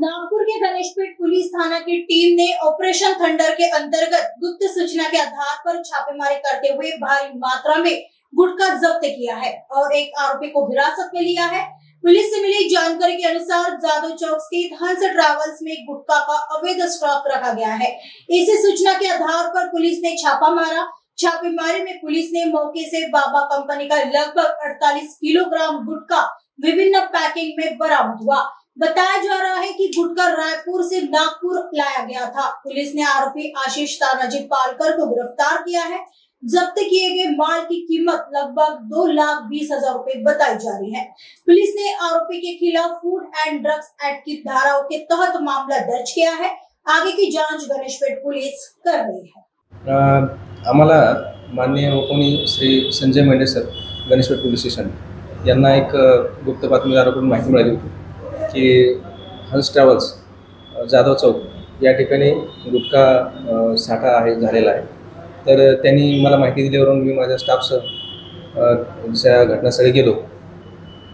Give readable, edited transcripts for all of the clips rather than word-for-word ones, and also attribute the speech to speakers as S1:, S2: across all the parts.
S1: नागपुर के Ganeshpeth police थाना की team ने ऑपरेशन थंडर के अंतर्गत गुप्त सूचना के आधार पर छापेमारी करते हुए भारी मात्रा में गुटखा जब्त किया है और एक आरोपी को हिरासत में लिया है। पुलिस से मिली जानकारी के अनुसार जादव चौक स्थित हंस ट्रैवल्स में गुटखा का अवैध स्टॉक रखा गया है। इसी सूचना के आधार पर पुलिस ने छापा मारा। छापेमारी में पुलिस ने मौके से बाबा कंपनी का लगभग 48 किलोग्राम गुटखा विभिन्न पैकिंग में बरामद हुआ। बताया जा रहा है कि गुटखा रायपुर से नागपुर लाया गया था। पुलिस ने आरोपी आशीष तानाजी पालकर को गिरफ्तार किया है। जब्त किए गए माल की कीमत लगभग 2,20,000 रुपए बताई जा रही है। पुलिस ने आरोपी के खिलाफ फूड एंड ड्रग्स एक्ट की धाराओं के तहत मामला दर्ज किया है। आगे की जांच गणेशपेट पुलिस कर रही है।
S2: आम्हाला माननीय उपनी Shri Sanjay Mendhe sir Ganeshpeth police station यांना एक गुप्त बातमीदाराकडून माहिती मिळाली होती की हंस ट्रॅव्हल्स जाधव चौक या ठिकाणी गुटखा साठा झालेला आहे। तर त्यांनी मला माहिती दिल्यावरून मी माझ्या स्टाफसह ज्या घटनास्थळी गेलो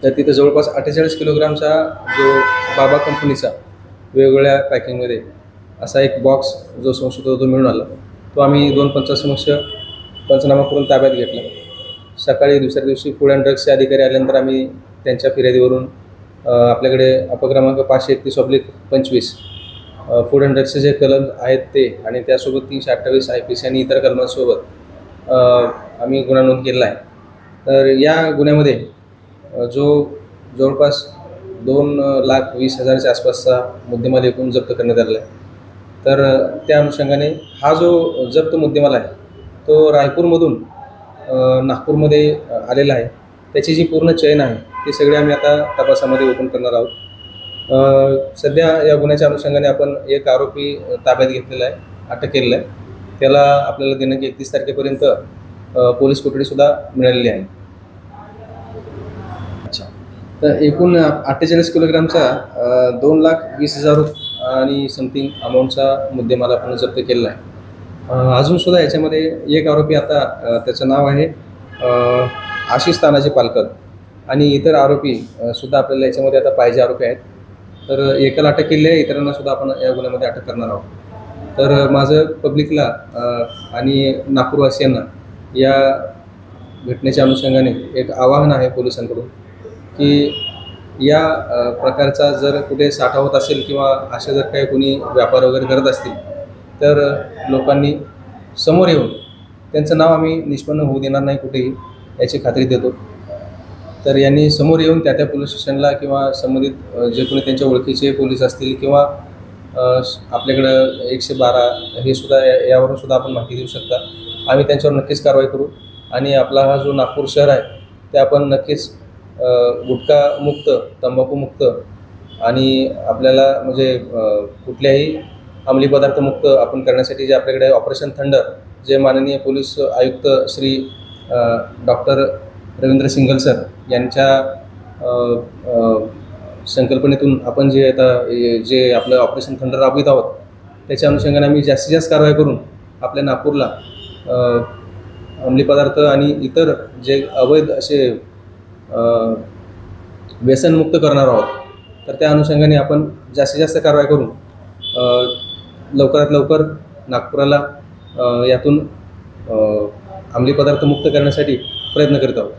S2: तर तिथे जवळपास 48 किलोग्रामचा जो बाबा कंपनीचा वेगवेगळ्या पॅकिंगमध्ये असा एक बॉक्स जो संशयित होतो मिळून आला। तो आम्ही 2 पंचासमक्ष पंचनामा करून ताब्यात घेतला। सकाळी दुसऱ्या दिवशी फूड अँड ड्रग्सचे अधिकारी आल्यानंतर आम्ही त्यांच्या फिर्यादीवरून आपल्याकडे अपक्रमांक 531/25 फूड अँड ड्रग्सचे जे कलम आहेत ते आणि त्यासोबत 328 IPC आणि इतर कलमांसोबत आम्ही गुन्हा नोंद केला आहे। तर या गुन्ह्यामध्ये जो जवळपास 2,20,000च्या आसपासचा मुद्देमाल एकूण जप्त करण्यात आलेला आहे। तर त्या अनुषंगाने हा जो जप्त मुद्देमाल आहे तो रायपूरमधून नागपूरमध्ये आलेला आहे। त्याची जी पूर्ण चेन आहे ती सगळी आम्ही आता तपासामध्ये ओपन करणार आहोत। सध्या या गुन्ह्याच्या अनुषंगाने आपण एक आरोपी ताब्यात घेतलेला आहे, अटक केलेला आहे। त्याला आपल्याला दिनांक 31 तारखेपर्यंत पोलीस कोठडीसुद्धा मिळालेली आहे। अच्छा, तर एकूण 48 किलोग्रामचा 2,20,000 आणि समथिंग अमाऊंटचा मुद्देमाल आपण जप्त केलेला आहे। अजूनसुद्धा याच्यामध्ये एक आरोपी आता त्याचं नाव आहे आशीष तानाजी पालकर आणि इतर आरोपी सुद्धा आपल्याला याच्यामध्ये आता पाहिजे आरोपी आहेत। तर एकाला अटक केली आहे, इतरांना सुद्धा आपण या गुन्ह्यामध्ये अटक करणार आहोत। तर माझं पब्लिकला आणि नागपूरवासियांना या घटनेच्या अनुषंगाने एक आवाहन आहे पोलिसांकडून की या प्रकारचा जर कुठे साठा होत असेल किंवा अशा जर काही कोणी व्यापार वगैरे करत असतील तर लोकांनी समोर येऊन त्यांचं नाव आम्ही निष्पन्न होऊ देणार नाही कुठेही, याची खात्री देतो। तर यांनी समोर येऊन त्या पोलीस स्टेशनला किंवा संबंधित जे कोणी त्यांच्या ओळखीचे पोलीस असतील किंवा आपल्याकडं 112 हे सुद्धा यावरून सुद्धा आपण माहिती देऊ शकता। आम्ही त्यांच्यावर नक्कीच कारवाई करू आणि आपला हा जो नागपूर शहर आहे ते आपण नक्कीच गुटखा मुक्त, तंबाखू मुक्त आणि आपल्याला म्हणजे कुठल्याही अंमली पदार्थ मुक्त आपण करण्यासाठी जे आपल्याकडे ऑपरेशन थंडर जे माननीय पोलीस आयुक्त श्री डॉक्टर रवींद्र सिंघल सर यांच्या संकल्पनेतून आपण जे आता जे आपलं ऑपरेशन थंडर राबवित आहोत त्याच्या अनुषंगाने आम्ही जास्तीत जास्त कारवाई करून आपल्या नागपूरला अंमली पदार्थ आणि इतर जे अवैध असे व्यसनमुक्त करणार आहोत। तर त्या अनुषंगाने आपण जास्तीत जास्त कारवाई करून लवकरात लवकर नागपुराला यातून अंमली पदार्थ मुक्त करण्यासाठी प्रयत्न करीत आहोत।